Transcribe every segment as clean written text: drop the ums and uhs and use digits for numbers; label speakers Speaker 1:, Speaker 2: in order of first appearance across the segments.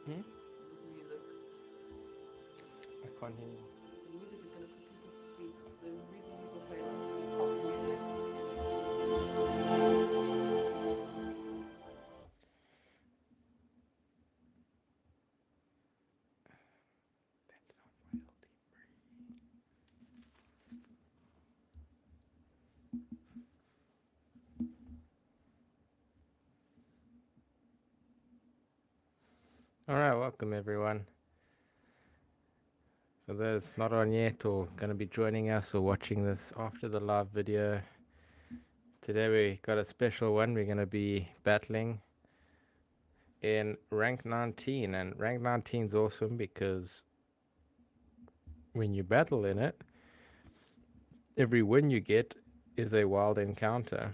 Speaker 1: Hmm?
Speaker 2: This music.
Speaker 1: I can't hear you.
Speaker 2: The music is gonna put people to sleep. So the reason people play like pop music.
Speaker 1: That's not royalty free. All right, welcome everyone. For those not on yet or going to be joining us or watching this after the live video, today we got a special one. We're going to be battling in rank 19, and rank 19 is awesome because when you battle in it, every win you get is a wild encounter.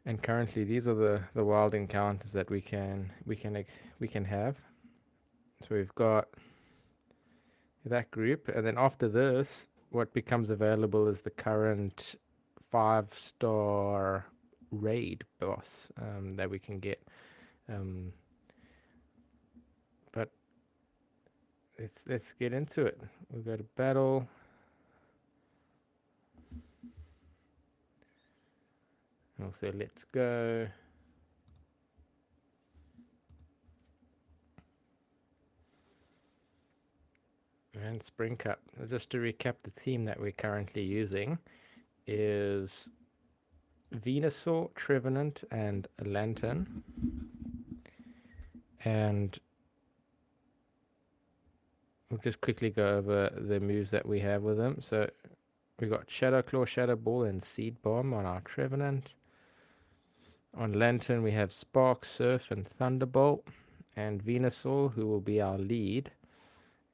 Speaker 1: And currently, these are the wild encounters that we can have. So we've got that group, and then after this, what becomes available is the current 5-star raid boss that we can get. Um, but let's get into it. We'll go to battle. We'll say let's go. And Spring Cup. Just to recap, the theme that we're currently using is Venusaur, Trevenant, and Lantern. And we'll just quickly go over the moves that we have with them. So we got Shadow Claw, Shadow Ball, and Seed Bomb on our Trevenant. On Lantern, we have Spark, Surf, and Thunderbolt. And Venusaur, who will be our lead,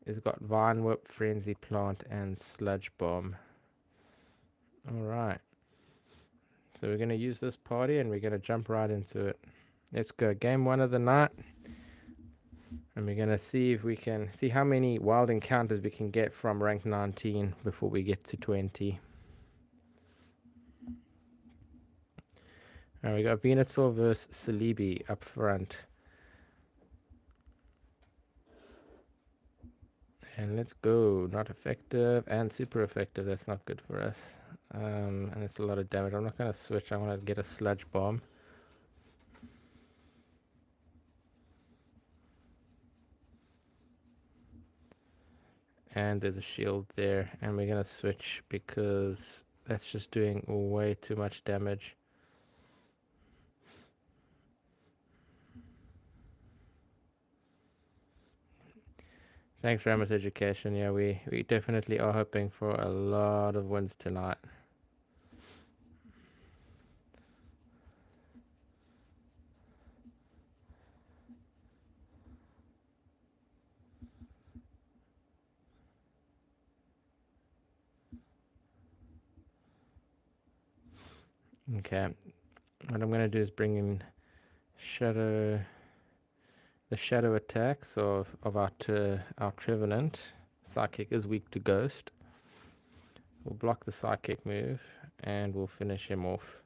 Speaker 1: has got Vine Whip, Frenzy Plant, and Sludge Bomb. Alright, so we're going to use this party and we're going to jump right into it. Let's go. Game 1 of the night. And we're going to see if we can see how many wild encounters we can get from rank 19 before we get to 20. Alright, we got Venusaur versus Celebi up front. And let's go. Not effective and super effective. That's not good for us. And it's a lot of damage. I'm not going to switch. I want to get a Sludge Bomb. And there's a shield there. And we're going to switch because that's just doing way too much damage. Thanks, Ramus Education. Yeah, we definitely are hoping for a lot of wins tonight. Okay, what I'm going to do is bring in Shadow, the Shadow attacks of our Trevenant. Psychic is weak to Ghost. We'll block the Psychic move and we'll finish him off.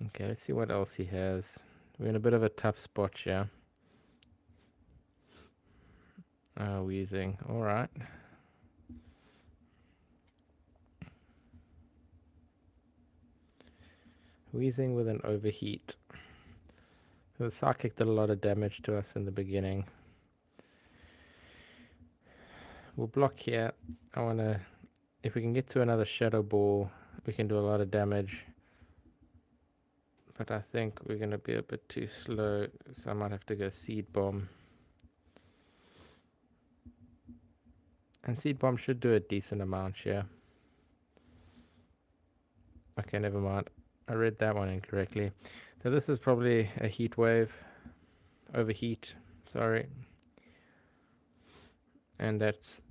Speaker 1: Okay, let's see what else he has. We're in a bit of a tough spot here. Wheezing. Alright. Wheezing with an overheat. The Psychic did a lot of damage to us in the beginning. We'll block here. I want to... If we can get to another Shadow Ball, we can do a lot of damage. But I think we're going to be a bit too slow, so I might have to go Seed Bomb. And Seed Bomb should do a decent amount here. Okay, never mind. I read that one incorrectly. So this is probably a Heat Wave. Overheat, sorry. And that's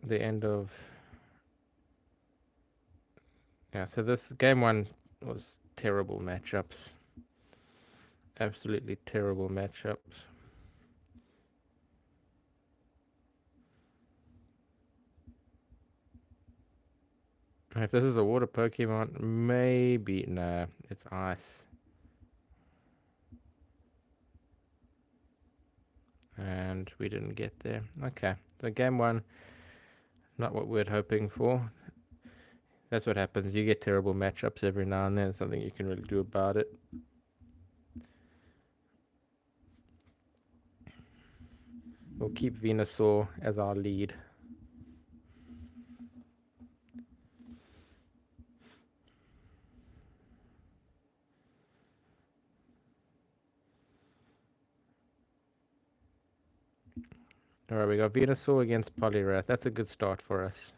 Speaker 1: the end of... Yeah, so this game 1 was terrible matchups. Absolutely terrible matchups. If this is a water Pokemon, maybe... Nah, it's ice. and we didn't get there. Okay, so game one, not what we're hoping for. That's what happens. You get terrible matchups every now and then. There's nothing you can really do about it. We'll keep Venusaur as our lead. Alright, we got Venusaur against Poliwrath. That's a good start for us.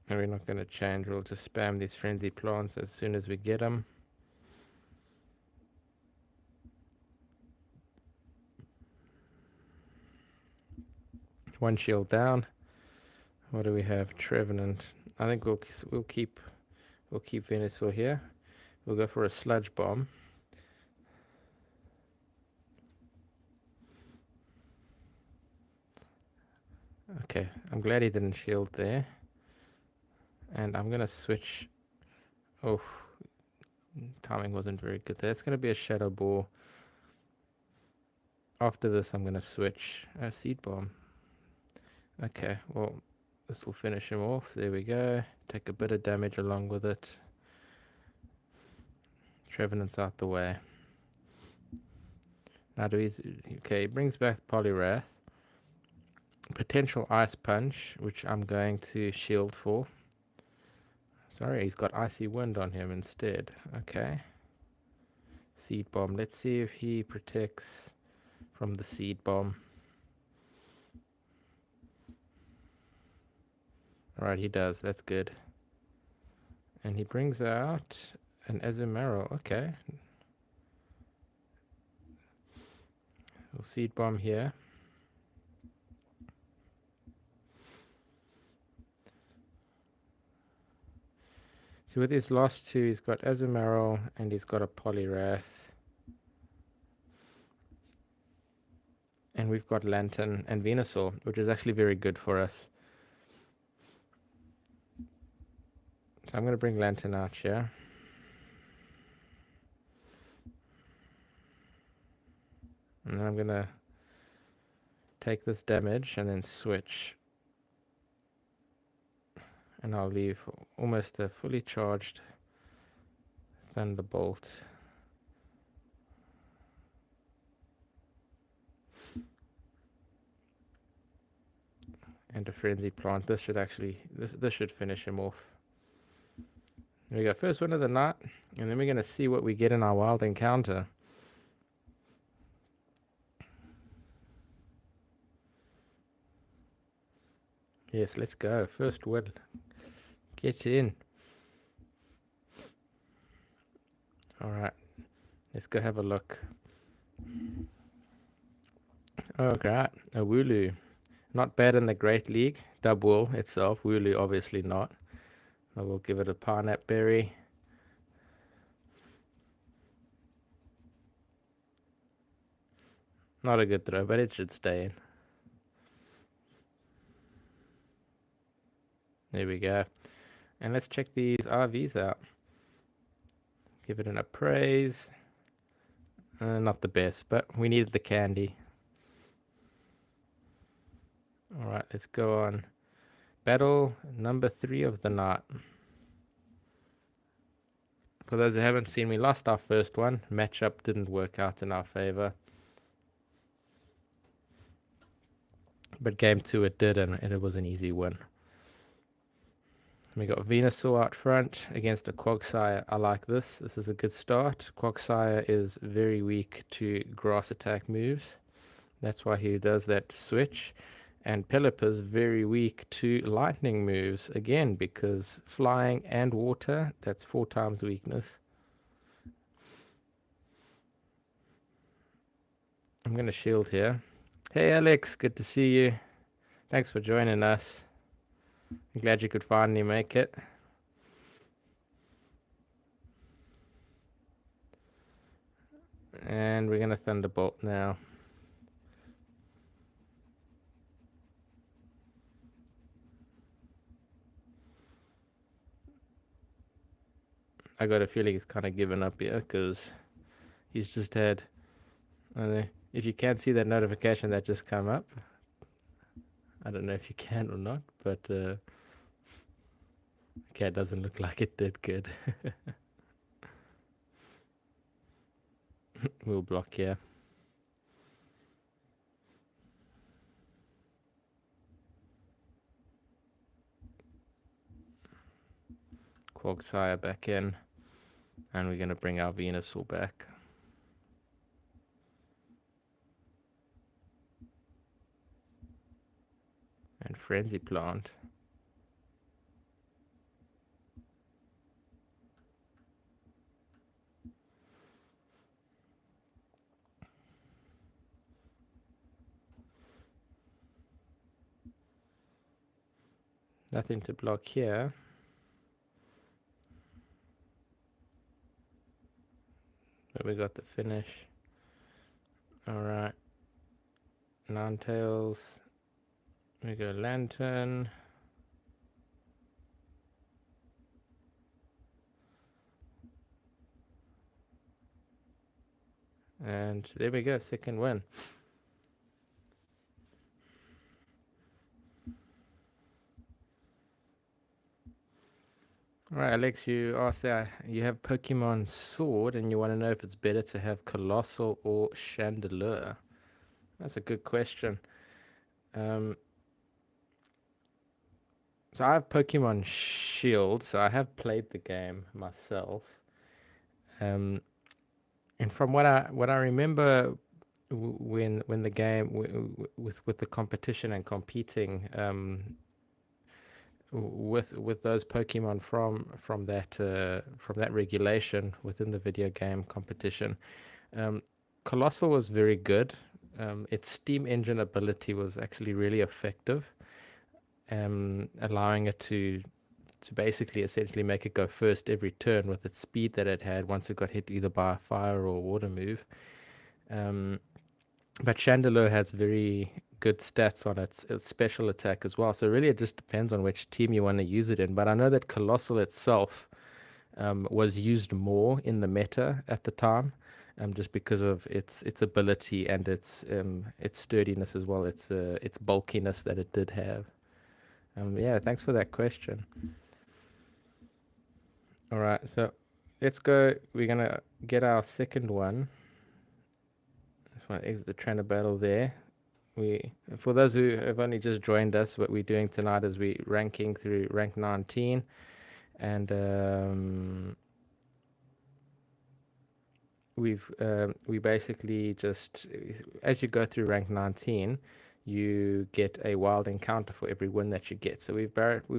Speaker 1: And we're not going to change. We'll just spam these frenzy plants as soon as we get them. One shield down. What do we have? Trevenant. I think we'll keep Venusaur here. We'll go for a sludge bomb. Okay, I'm glad he didn't shield there. And I'm gonna switch. Oh, timing wasn't very good there. It's gonna be a shadow ball. After this, I'm gonna switch a seed bomb. Okay, well, this will finish him off. There we go. Take a bit of damage along with it. Trevenant's out the way. Now do he's okay, he brings back Poliwrath. Potential Ice Punch, which I'm going to shield for. Sorry, he's got Icy Wind on him instead. Okay. Seed Bomb. Let's see if he protects from the Seed Bomb. Alright, he does. That's good. And he brings out an Azumarill. Okay. We'll Seed Bomb here. So with his last two, he's got Azumarill and he's got a Poliwrath. And we've got Lantern and Venusaur, which is actually very good for us. So I'm going to bring Lantern out here. And then I'm going to take this damage and then switch. And I'll leave almost a fully charged Thunderbolt. And a Frenzy Plant. This should actually, this should finish him off. There we go, first one of the night. And then we're going to see what we get in our wild encounter. Yes, let's go. First win. Get in. Alright, let's go have a look. Oh, great. A Wooloo. Not bad in the Great League. Dubwool itself. Wooloo obviously not. I will give it a Pineapple Berry. Not a good throw, but it should stay in. There we go. And let's check these RVs out. Give it an appraise. Not the best, but we needed the candy. Alright, let's go on. Battle number 3 of the night. For those who haven't seen, we lost our first one. Matchup didn't work out in our favor. But game 2 it did, and it was an easy win. We got Venusaur out front against a Quagsire. I like this. This is a good start. Quagsire is very weak to grass attack moves. That's why he does that switch. And Pelipper's very weak to lightning moves. Again, because flying and water, that's 4 times weakness. I'm going to shield here. Hey Alex, good to see you. Thanks for joining us. I'm glad you could finally make it. And we're going to Thunderbolt now. I got a feeling he's kind of given up here because he's just had. I don't know if you can see that notification that just come up. I don't know if you can or not, but okay, it doesn't look like it did good. We'll block here. Quagsire back in, and we're going to bring our Venusaur back. And Frenzy Plant. Nothing to block here. But we got the finish. Alright. Ninetales. We go Lantern. And there we go, second win. Alright, Alex, you asked that you have Pokemon Sword and you want to know if it's better to have Colossal or Chandelure. That's a good question. So I have Pokemon Shield, so I have played the game myself. And from what I remember, when the game with the competition and competing with those Pokemon from that regulation within the video game competition, Colossal was very good. Its steam engine ability was actually really effective, allowing it to basically essentially make it go first every turn with its speed that it had once it got hit either by a fire or water move. But Chandelure has very good stats on its special attack as well. So really, it just depends on which team you want to use it in. But I know that Colossal itself was used more in the meta at the time, just because of its ability and its sturdiness as well. Its bulkiness that it did have. Yeah, thanks for that question. All right, so let's go. We're gonna get our second one. This one is the trainer battle there. For those who have only just joined us, what we're doing tonight is we ranking through rank 19, and we basically just, as you go through rank 19, you get a wild encounter for every win that you get. So we've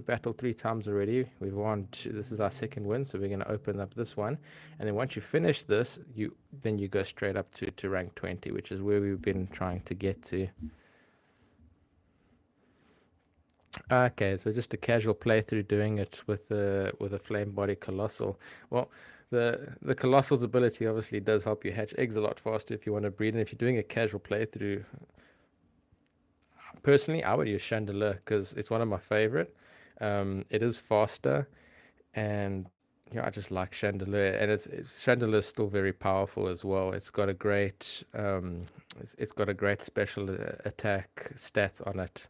Speaker 1: battled 3 times already. We've won this is our second win, so we're going to open up this one, and then once you finish this, you go straight up to rank 20, which is where we've been trying to get to. Okay, so just a casual playthrough doing it with a flame body colossal. Well, the colossal's ability obviously does help you hatch eggs a lot faster if you want to breed, and if you're doing a casual playthrough, personally, I would use Chandelure because it's one of my favorite. It is faster, and I just like Chandelure, and Chandelure is still very powerful as well. It's got a great it's got a great special attack stats on it.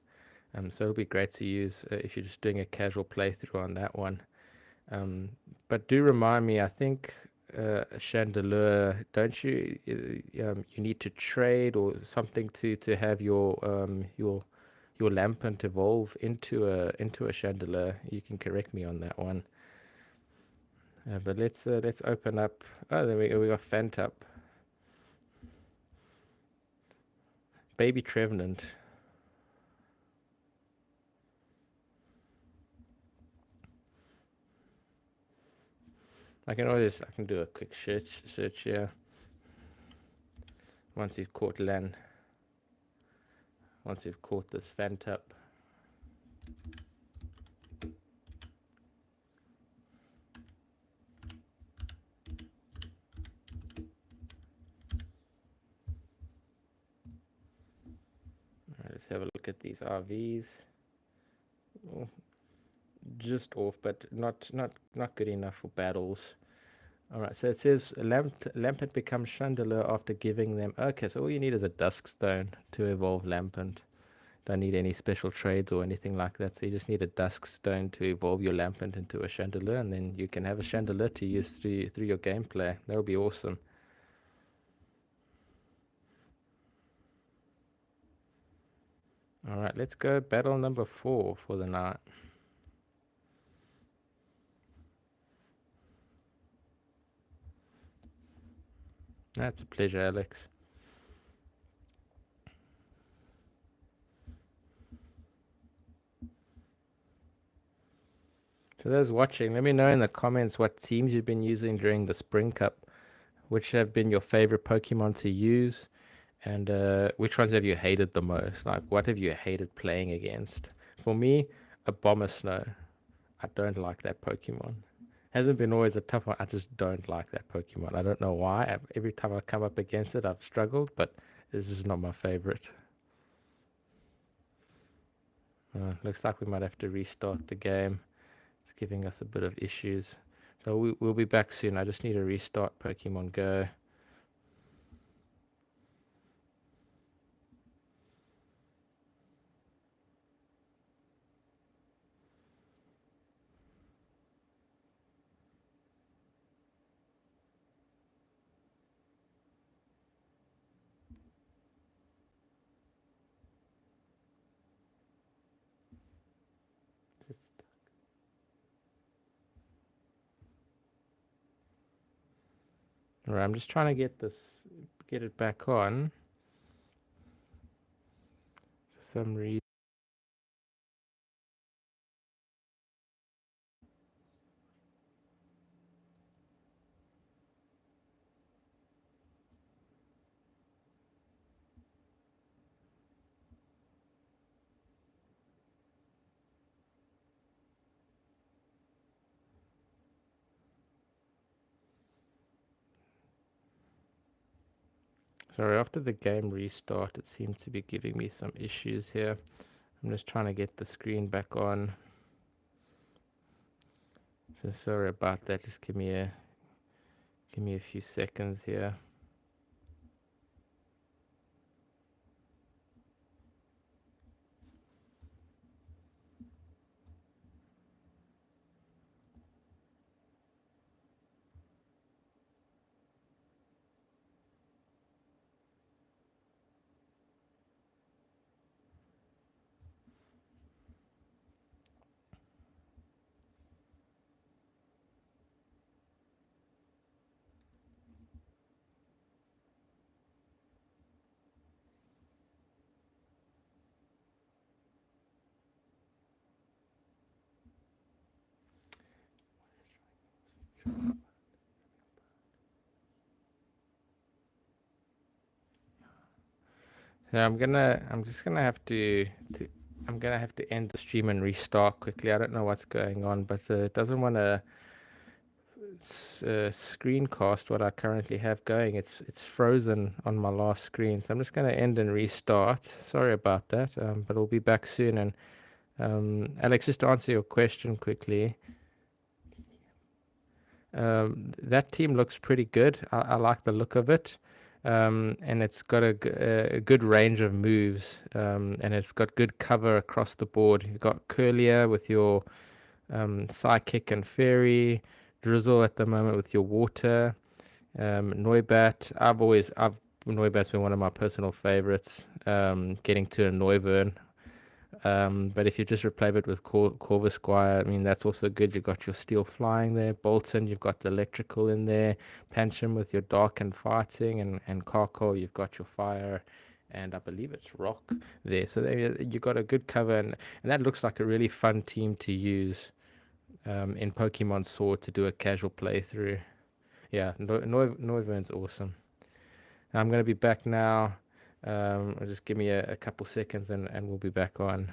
Speaker 1: So it'll be great to use if you're just doing a casual playthrough on that one. But do remind me, I think Chandelure, don't you? You need to trade or something to have your Lampent evolve into a Chandelure. You can correct me on that one. But let's open up. Oh, there we got Fantup, Baby Trevenant. I can do a quick search here. Once you've caught this Fantup. Alright, let's have a look at these RVs. Oh, just off, but not good enough for battles. Alright, so it says Lampent becomes Chandelure after giving them. Okay, so all you need is a Dusk Stone to evolve Lampent. Don't need any special trades or anything like that. So you just need a Dusk Stone to evolve your Lampent into a Chandelure, and then you can have a Chandelure to use through your gameplay. That'll be awesome. Alright, let's go battle number 4 for the night. That's a pleasure, Alex. So those watching, let me know in the comments what teams you've been using during the Spring Cup. Which have been your favorite Pokemon to use, and which ones have you hated the most? Like, what have you hated playing against? For me, a Bomber Snow. I don't like that Pokemon. Hasn't been always a tough one. I just don't like that Pokemon. I don't know why. Every time I come up against it, I've struggled, but this is not my favorite. Looks like we might have to restart the game. It's giving us a bit of issues. So we'll be back soon. I just need to restart Pokemon Go. Alright, I'm just trying to get it back on. For some reason. Sorry, after the game restart, it seems to be giving me some issues here. I'm just trying to get the screen back on. So sorry about that. Just give me a few seconds here. So I'm just gonna have I'm gonna have to end the stream and restart quickly. I don't know what's going on, but it doesn't want to screencast what I currently have going. It's frozen on my last screen, so I'm just gonna end and restart. Sorry about that, but we'll be back soon. And Alex, just to answer your question quickly, that team looks pretty good. I like the look of it. And it's got a good range of moves, and it's got good cover across the board. You've got Curlier with your Psychic and Fairy, Drizzle at the moment with your Water, Noibat. Noibat's been one of my personal favorites. Getting to a Noivern. But if you just replace it with Corvisquire, I mean, that's also good. You've got your Steel Flying there, Bolton, you've got the Electrical in there, Pancham with your Dark and Fighting, and Carkol, you've got your Fire, and I believe it's Rock there. So there, you've got a good cover, and that looks like a really fun team to use in Pokemon Sword to do a casual playthrough. Yeah, Noivern's awesome. I'm going to be back now. Just give me a couple seconds and we'll be back on.